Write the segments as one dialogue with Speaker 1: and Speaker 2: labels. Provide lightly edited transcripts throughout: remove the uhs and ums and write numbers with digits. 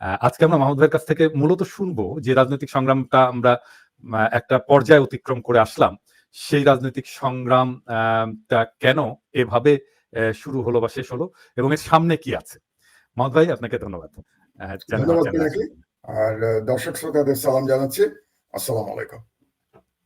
Speaker 1: আজকে আমরা মাহমুদ ভাইয়ের কাছ থেকে মূলত শুনবো যে রাজনৈতিক সংগ্রামটা আমরা একটা পর্যায়ে অতিক্রম করে আসলাম, সেই রাজনৈতিক সংগ্রাম কেন এভাবে শুরু হলো বা শেষ হলো এবং এর সামনে কি আছে। মাহমুদ ভাই, আপনাকে ধন্যবাদ।
Speaker 2: ধন্যবাদ পিনাকি। আর দর্শক শ্রোতাদের সালাম জানাচ্ছি। আসসালামু আলাইকুম।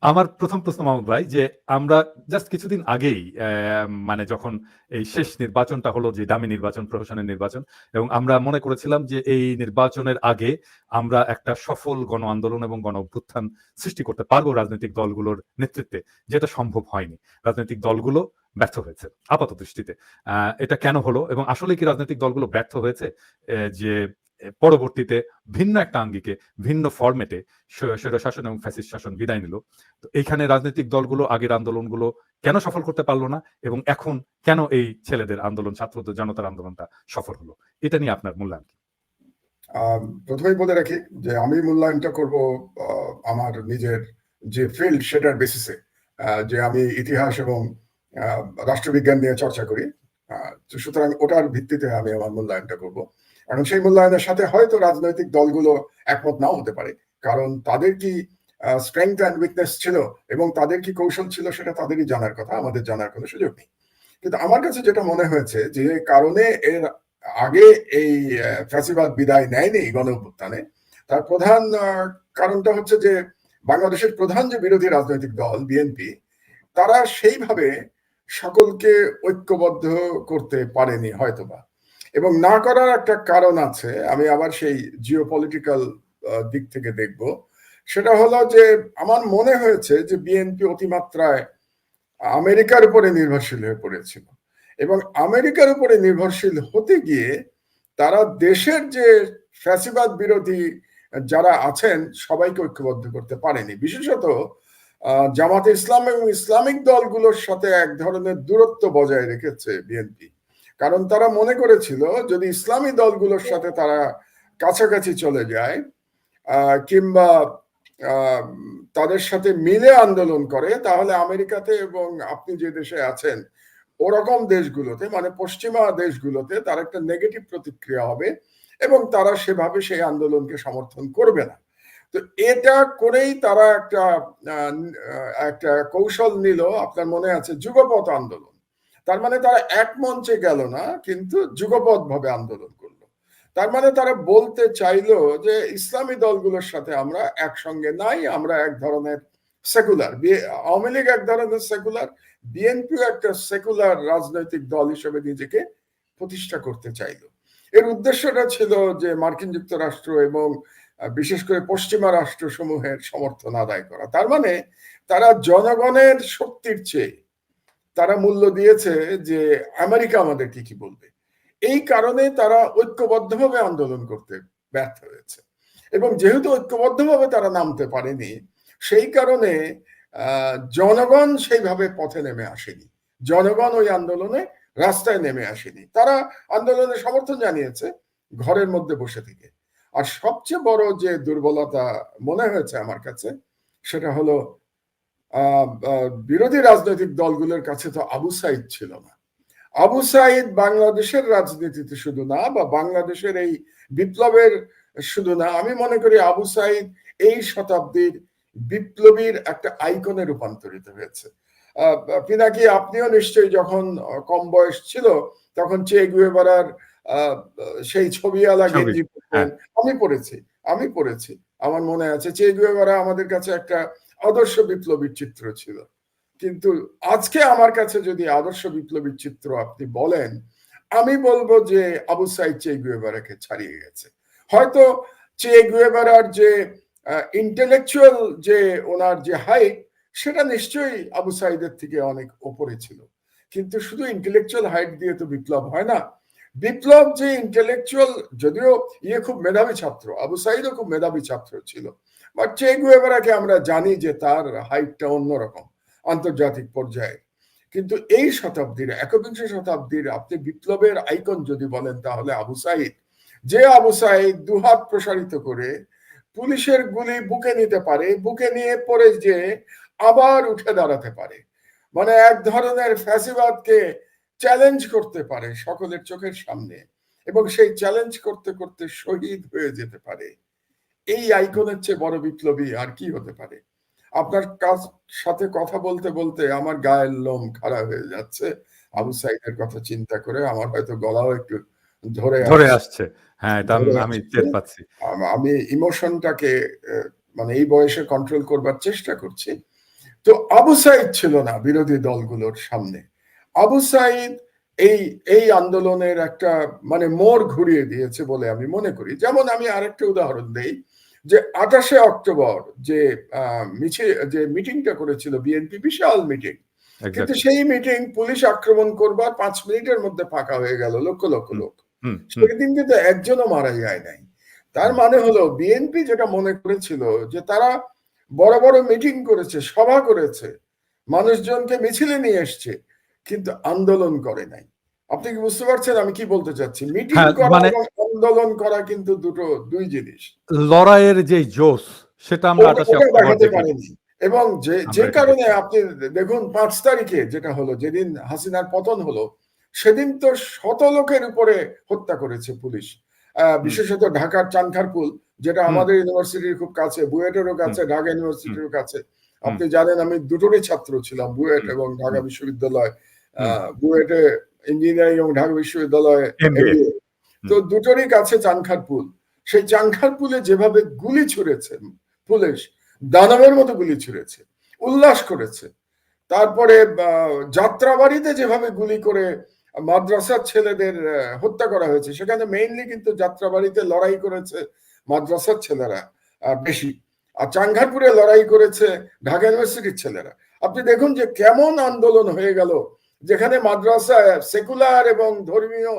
Speaker 1: আমার প্রথম প্রশ্ন মাহমুদ ভাই, যে আমরা জাস্ট কিছুদিন আগেই মানে যখন এই শেষ নির্বাচনটা হলো, যে দামি নির্বাচন, প্রহসনের নির্বাচন, এবং আমরা মনে করেছিলাম যে এই নির্বাচনের আগে আমরা একটা সফল গণ আন্দোলন এবং গণ অভ্যুত্থান সৃষ্টি করতে পারবো রাজনৈতিক দলগুলোর নেতৃত্বে, যেটা সম্ভব হয়নি। রাজনৈতিক দলগুলো ব্যর্থ হয়েছে আপাত দৃষ্টিতে। এটা কেন হলো এবং আসলে কি রাজনৈতিক দলগুলো ব্যর্থ হয়েছে যে পরবর্তীতে ভিন্ন একটা আঙ্গিকে, ভিন্ন ফরম্যাটে স্বৈরশাসন এবং ফ্যাসিস্ট শাসন বিদায় নিল। তো এইখানে রাজনৈতিক দলগুলো আগের আন্দোলনগুলো কেন সফল করতে পারলো না এবং এখন কেন এই ছেলেদের আন্দোলন, ছাত্রদের জনতার আন্দোলনটা সফল হলো, এটা নিয়ে আপনার মূল্যায়ন কি?
Speaker 2: প্রথমেই বলে রাখি যে আমি মূল্যায়নটা করব আমার নিজের যে ফিল্ড সেটার বেসিসে, যে আমি ইতিহাস এবং রাষ্ট্রবিজ্ঞান নিয়ে চর্চা করি। সুতরাং ওটার ভিত্তিতে আমি আমার মূল্যায়নটা করব। এখন সেই মূল্যায়নের সাথে হয়তো রাজনৈতিক দলগুলো একমত নাও হতে পারে, কারণ তাদের কি স্ট্রেংথ অ্যান্ড উইকনেস ছিল এবং তাদের কি কৌশল ছিল সেটা তাদেরই জানার কথা, আমাদের জানার কোনো সুযোগ নেই। কিন্তু আমার কাছে যেটা মনে হয়েছে, যে কারণে এর আগে এই ফ্যাসিবাদ বিদায় নেয়নি গণ অভ্যুত্থানে, তার প্রধান কারণটা হচ্ছে যে বাংলাদেশের প্রধান যে বিরোধী রাজনৈতিক দল বিএনপি, তারা সেইভাবে সকলকে ঐক্যবদ্ধ করতে পারেনি হয়তোবা। এবং না করার একটা কারণ আছে, আমি আবার সেই জিওপলিটিক্যাল দিক থেকে দেখব। সেটা হলো যে আমার মনে হয়েছে যে বিএনপি অতিমাত্রায় আমেরিকার উপরে নির্ভরশীল হয়ে পড়েছিল, এবং আমেরিকার উপরে নির্ভরশীল হতে গিয়ে তারা দেশের যে ফ্যাসিবাদ বিরোধী যারা আছেন সবাইকে ঐক্যবদ্ধ করতে পারেনি। বিশেষত জামাতে ইসলাম এবং ইসলামিক দলগুলোর সাথে এক ধরনের দূরত্ব বজায় রেখেছে বিএনপি, কারণ তারা মনে করেছিল যদি ইসলামী দলগুলোর সাথে তারা কাছাকাছি চলে যায় কিংবা তাদের সাথে মিলে আন্দোলন করে, তাহলে আমেরিকাতে এবং আপনি যে দেশে আছেন ওরকম দেশগুলোতে, মানে পশ্চিমা দেশগুলোতে, তার একটা নেগেটিভ প্রতিক্রিয়া হবে এবং তারা সেভাবে সেই আন্দোলনকে সমর্থন করবে না। তো এটা করেই তারা একটা কৌশল নিল, আপনার মনে আছে, যুগপৎ আন্দোলন। তার মানে তারা এক মঞ্চে গেল না, কিন্তু যুগপৎ ভাবে আন্দোলন করলো। তার মানে তারা বলতে চাইলো যে ইসলামী দলগুলোর সাথে আমরা একসঙ্গে নাই, আমরা এক ধরনের সেকুলার। আওয়ামী লীগ এক ধরনের সেকুলার, বিএনপিও একটা সেকুলার রাজনৈতিক দল হিসেবে নিজেকে প্রতিষ্ঠা করতে চাইলো। এর উদ্দেশ্যটা ছিল যে মার্কিন যুক্তরাষ্ট্র এবং বিশেষ করে পশ্চিমা রাষ্ট্রসমূহের সমর্থন আদায় করা। তার মানে তারা জনগণের শক্তির চেয়ে তারা মূল্য দিয়েছে যে আমেরিকা আমাদের কি বলবে। এই কারণে তারা ঐক্যবদ্ধভাবে আন্দোলন করতে ব্যর্থ হয়েছে, এবং যেহেতু ঐক্যবদ্ধভাবে তারা নামতে পারেনি, সেই কারণে জনগণ সেইভাবে পথে নেমে আসেনি, জনগণ ওই আন্দোলনে রাস্তায় নেমে আসেনি। তারা আন্দোলনে সমর্থন জানিয়েছে ঘরের মধ্যে বসে থেকে। আর সবচেয়ে বড় যে দুর্বলতা মনে হয়েছে আমার কাছে, সেটা হলো বিরোধী রাজনৈতিক দলগুলোর কাছে তো আবু সাইদ ছিল না। আবু সাইদ বাংলাদেশের রাজনীতিতে শুধু না, বা বাংলাদেশের এই বিপ্লবের শুধু না, আমি মনে করি আবু সাইদ এই শতাব্দীর বিপ্লবীর একটা আইকনে রূপান্তরিত হয়েছে। পিনাকি, আপনিও নিশ্চয়ই যখন কম বয়স ছিল তখন চে গুয়েভারার সেই ছবিওয়ালা গেঞ্জি পরতেন। আমি পড়েছি, আমার মনে আছে চে গুয়েভারা আমাদের কাছে একটা আদর্শ বিপ্লবীর চিত্র ছিল। কিন্তু আজকে আমার কাছে যদি আদর্শ বিপ্লবীর চিত্র আপনি বলেন, আমি বলবো যে আবু সাইদ চে গুয়েভারাকে ছাড়িয়ে গেছে। হয়তো চে গুয়েভারার যে ইন্টেলেকচুয়াল যে ওনার যে হাইট, সেটা নিশ্চয়ই আবু সাইদের থেকে অনেক ওপরে ছিল, কিন্তু শুধু ইন্টেলেকচুয়াল হাইট দিয়ে তো বিপ্লব হয় না। বিপ্লব যে ইন্টেলেকচুয়াল, যদিও খুব মেধাবী ছাত্র, আবু সাইদও খুব মেধাবী ছাত্র ছিল, বাট চে গুয়েভারাকে আমরা জানি যে তার হাইটটা অন্যরকম আন্তর্জাতিক পর্যায়ে। কিন্তু এই শতাব্দীর, একবিংশ শতাব্দীর আপনি বিপ্লবের আইকন যদি বলেন, তাহলে আবু সাইদ। যে আবু সাইদ দুহাত প্রসারিত করে পুলিশের গুলি বুকে নিতে পারে, বুকে নিয়ে পড়ে যে আবার উঠে দাঁড়াতে পারে, মানে এক ধরনের ফ্যাসিবাদকে চ্যালেঞ্জ করতে পারে সকলের চোখের সামনে, এবং সেই চ্যালেঞ্জ করতে করতে শহীদ হয়ে যেতে পারে, এই আইকনের চেয়ে বড় বিপ্লবী আর কি হতে পারে? আপনার সাথে কথা বলতে বলতে আমার গায়ের লোম খাড়া হয়ে যাচ্ছে আবু সাইদের কথা চিন্তা করে। আমার হয়তো গলাও একটু ধরে
Speaker 1: ধরে
Speaker 2: আসছে
Speaker 1: আসছে। হ্যাঁ, এটা
Speaker 2: ধরে
Speaker 1: আমি
Speaker 2: আসছে।
Speaker 1: টের পাচ্ছি।
Speaker 2: আমি ইমোশনটাকে মানে এই বয়সে কন্ট্রোল করবার চেষ্টা করছি। তো আবু সাইদ ছিল না বিরোধী দলগুলোর সামনে। আবু সাইদ এই এই আন্দোলনের একটা মানে মোড় ঘুরিয়ে দিয়েছে বলে আমি মনে করি। যেমন আমি আরেকটা উদাহরণ দেই যে 28শে অক্টোবর যে যে মিটিংটা করেছিল বিএনপি, বিশাল মিটিং, কিন্তু
Speaker 1: এক্সাক্টলি।
Speaker 2: সেই মিটিং পুলিশ আক্রমণ করবার 5 মিনিটের মধ্যে ফাঁকা হয়ে গেল, লক্ষ লক্ষ
Speaker 1: হুম,
Speaker 2: লোক।
Speaker 1: হুম, হুম,
Speaker 2: সেদিন কিন্তু একজনও মারা যায় নাই। তার
Speaker 1: হুম।
Speaker 2: মানে হলো বিএনপি যেটা মনে করেছিল যে তারা বড় বড় মিটিং করেছে, সভা করেছে, মানুষজনকে মিছিলে নিয়ে এসছে, কিন্তু আন্দোলন করে নাই। আপনি কি বুঝতে পারছেন আমি কি বলতে চাচ্ছি? মিটিং
Speaker 1: হ্যাঁ,
Speaker 2: করা
Speaker 1: মানে
Speaker 2: এবং আন্দোলন করা কিন্তু দুই জিনিস।
Speaker 1: লড়াইয়ের যেই জোশ সেটা আমরা 28শে
Speaker 2: ওটা
Speaker 1: অক্টোবর
Speaker 2: দেখাতে
Speaker 1: দেখেছি।
Speaker 2: পারেনি। এবং যে যে
Speaker 1: আমরা এটা
Speaker 2: কারণে
Speaker 1: দেখছি।
Speaker 2: আপনি দেখুন 5 তারিখে যেটা হলো, যেদিন হাসিনার পতন হলো, সেদিন তো শত লোকের উপরে হত্যা করেছে পুলিশ।
Speaker 1: হুম,
Speaker 2: বিশেষত ঢাকার চানখারপুল, যেটা
Speaker 1: হুম,
Speaker 2: আমাদের ইউনিভার্সিটির খুব কাছে, বুয়েটেরও
Speaker 1: হুম,
Speaker 2: কাছে, ঢাকা
Speaker 1: হুম,
Speaker 2: ইউনিভার্সিটিরও কাছে।
Speaker 1: হুম,
Speaker 2: আপনি জানেন আমি দুটোরই ছাত্র ছিলাম, বুয়েট
Speaker 1: হুম,
Speaker 2: এবং ঢাকা
Speaker 1: হুম,
Speaker 2: বিশ্ববিদ্যালয়।
Speaker 1: হুম।
Speaker 2: বুয়েটে ইঞ্জিনিয়ারিং এবং ঢাকা বিশ্ববিদ্যালয়ে
Speaker 1: এমবিএ।
Speaker 2: এমবিএ। তো
Speaker 1: হুম।
Speaker 2: দুটোরই কাছে চানখারপুল। সেই চানখারপুলে যেভাবে গুলি ছুড়েছে পুলিশ, দানবের মতো গুলি ছুড়েছে, উল্লাস করেছে। তারপরে যাত্রাবাড়িতে যেভাবে গুলি করে মাদ্রাসার ছেলেদের হত্যা করা হয়েছে, সেখানে মেইনলি কিন্তু যাত্রাবাড়িতে লড়াই করেছে মাদ্রাসার ছেলেরা বেশি, আর চাঙ্গারপুরে লড়াই করেছে ঢাকা ইউনিভার্সিটির ছেলেরা। আপনি দেখুন যে কেমন আন্দোলন হয়ে গেল, যেখানে মাদ্রাসা, সেকুলার এবং ধর্মীয়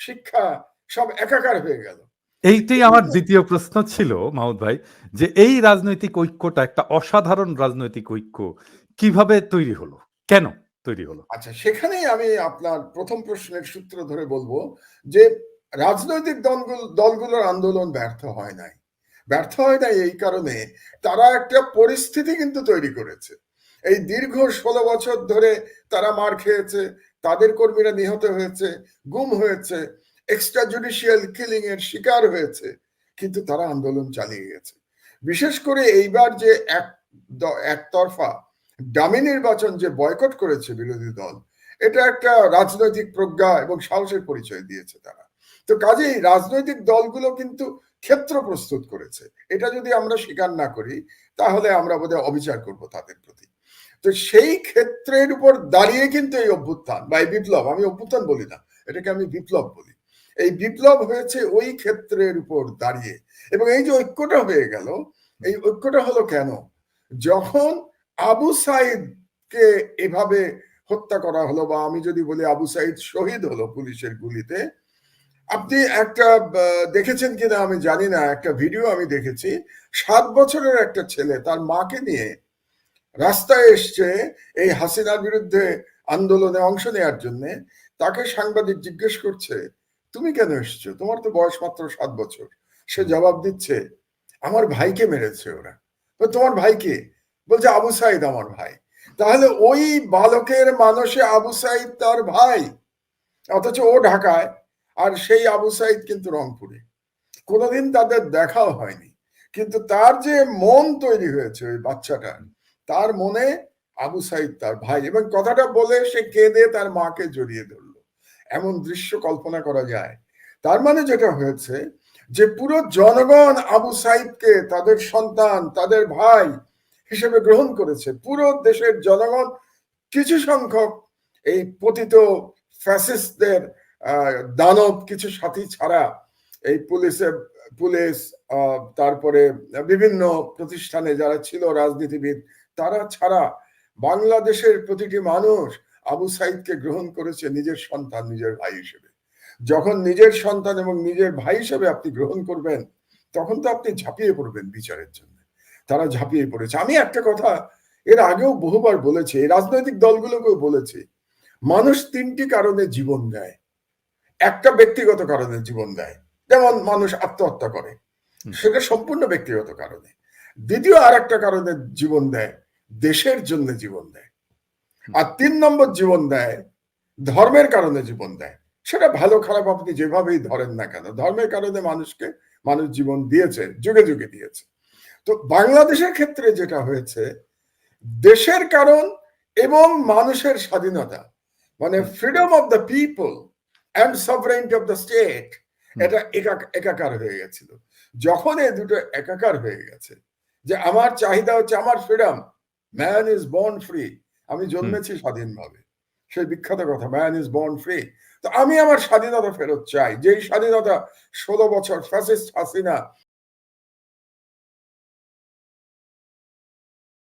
Speaker 2: শিক্ষা সব একাকার হয়ে গেল।
Speaker 1: এইটাই আমার দ্বিতীয় প্রশ্ন ছিল মাহমুদ ভাই, যে এই রাজনৈতিক ঐক্যটা একটা অসাধারণ রাজনৈতিক ঐক্য কিভাবে তৈরি হলো? কেন তৈরি হলো?
Speaker 2: আচ্ছা, সেখানেই আমি আপনার প্রথম প্রশ্নের সূত্র ধরে বলবো যে রাজনৈতিক দলগুলোর আন্দোলন ব্যর্থ হয় নাই। ব্যর্থ হয় নাই এই কারণে তারা একটা পরিস্থিতি কিন্তু তৈরি করেছে। এই দীর্ঘ 16 বছর ধরে তারা মার খেয়েছে, তাদের কর্মীরা নিহত হয়েছে, গুম হয়েছে, এক্সট্রা জুডিশিয়াল কিলিং এর শিকার হয়েছে, কিন্তু তারা আন্দোলন চালিয়ে গেছে। বিশেষ করে এইবার যে একতরফা ডামি নির্বাচন যে বয়কট করেছে বিরোধী দল, এটা একটা রাজনৈতিক প্রজ্ঞা এবং সাহসের পরিচয় দিয়েছে তারা। তো কাজেই রাজনৈতিক দলগুলো কিন্তু ক্ষেত্র প্রস্তুত করেছে। এটা যদি আমরা স্বীকার না করি, তাহলে আমরা বোধহয় অবিচার করব তাদের প্রতি। তো সেই ক্ষেত্রের উপর দাঁড়িয়ে কিন্তু এই অভ্যুত্থান বা এই বিপ্লব, আমি অভ্যুত্থান বলি না, এটাকে আমি বিপ্লব বলি। এই বিপ্লব হয়েছে ওই ক্ষেত্রের উপর দাঁড়িয়ে। এবং এই যে ঐক্যটা হয়ে গেল, এই ঐক্যটা হলো কেন? যখন আবু সাইদকে এভাবে হত্যা করা হলো, বা আমি যদি বলি আবু সাইদ শহীদ হলো পুলিশের গুলিতে, আপনি একটা দেখেছেন কিনা আমি জানি না, একটা ভিডিও আমি দেখেছি, 7 বছরের একটা ছেলে তার মাকে নিয়ে রাস্তায় এসছে এই হাসিনার বিরুদ্ধে আন্দোলনে অংশ নেওয়ার জন্য। তাকে সাংবাদিক জিজ্ঞেস করছে, তুমি কেন এসছো, তোমার তো বয়স মাত্র 7 বছর। সে জবাব দিচ্ছে, আমার ভাইকে মেরেছে ওরা। তোমার ভাইকে? বলছে আবু সাইদ আমার ভাই। তাহলে ওই বালকের মানুষে আবু সাইদ তার ভাই, অথচ ও ঢাকায়, আর সেই আবু সাইদ কিন্তু রংপুরে। কোনোদিন তাদের দেখাও হয়নি, কিন্তু তার যে মন তৈরি হয়েছে ওই বাচ্চাটার, তার মনে আবু সাইদ তার ভাই, এবং কথাটা বলে সে কেঁদে তার মাকে জড়িয়ে ধরলো। এমন দৃশ্য কল্পনা করা যায়। তার মানে যেটা হয়েছে যে পুরো জনগণ আবু সাইদকে তাদের সন্তান, তাদের ভাই হিসেবে গ্রহণ করেছে। পুরো দেশের জনগণ, কিছু সংখ্যক এই পতিত ফ্যাসিস্টদের দানব কিছু সাথী ছাড়া, এই পুলিশ, তারপরে বিভিন্ন প্রতিষ্ঠানে যারা ছিল রাজনীতিবিদ, তারা ছাড়া বাংলাদেশের প্রতিটি মানুষ আবু সাইদকে গ্রহণ করেছে নিজের সন্তান, নিজের ভাই হিসেবে। যখন নিজের সন্তান এবং নিজের ভাই হিসেবে আপনি গ্রহণ করবেন, তখন তো আপনি ঝাঁপিয়ে পড়বেন বিচারের জন্য। তারা ঝাঁপিয়ে পড়েছে। আমি একটা কথা এর আগেও বহুবার বলেছি, এই রাজনৈতিক দলগুলোকেও বলেছি, মানুষ 3টি কারণে জীবন দেয়। একটা ব্যক্তিগত কারণে জীবন দেয়, যেমন মানুষ আত্মহত্যা করে, সেটা সম্পূর্ণ ব্যক্তিগত কারণে। দ্বিতীয় আর একটা কারণে জীবন দেয়, দেশের জন্য জীবন দেয়। আর 3 নম্বর জীবন দেয়, ধর্মের কারণে জীবন দেয়। সেটা ভালো খারাপ আপনি যেভাবেই ধরেন না কেন, ধর্মের কারণে মানুষ জীবন দিয়েছে, যুগে যুগে দিয়েছে। তো বাংলাদেশের ক্ষেত্রে যেটা হয়েছে, দেশের কারণ এবং মানুষের স্বাধীনতা, মানে
Speaker 1: hmm,
Speaker 2: freedom of the people and sovereignty of the state,
Speaker 1: hmm,
Speaker 2: এটা একাকার হয়ে গেছিল। যখন এই দুটো একাকার হয়ে গেছে, যে আমার চাহিদা হচ্ছে আমার freedom, man is born free, আমি
Speaker 1: হুম,
Speaker 2: জন্মেছি স্বাধীনভাবে, সেই বিখ্যাত কথা, ম্যান ইজ বর্ন ফ্রি। তো আমি আমার স্বাধীনতা ফেরত চাই, যেই স্বাধীনতা 16 বছর ফ্যাসিস্ট হাসিনা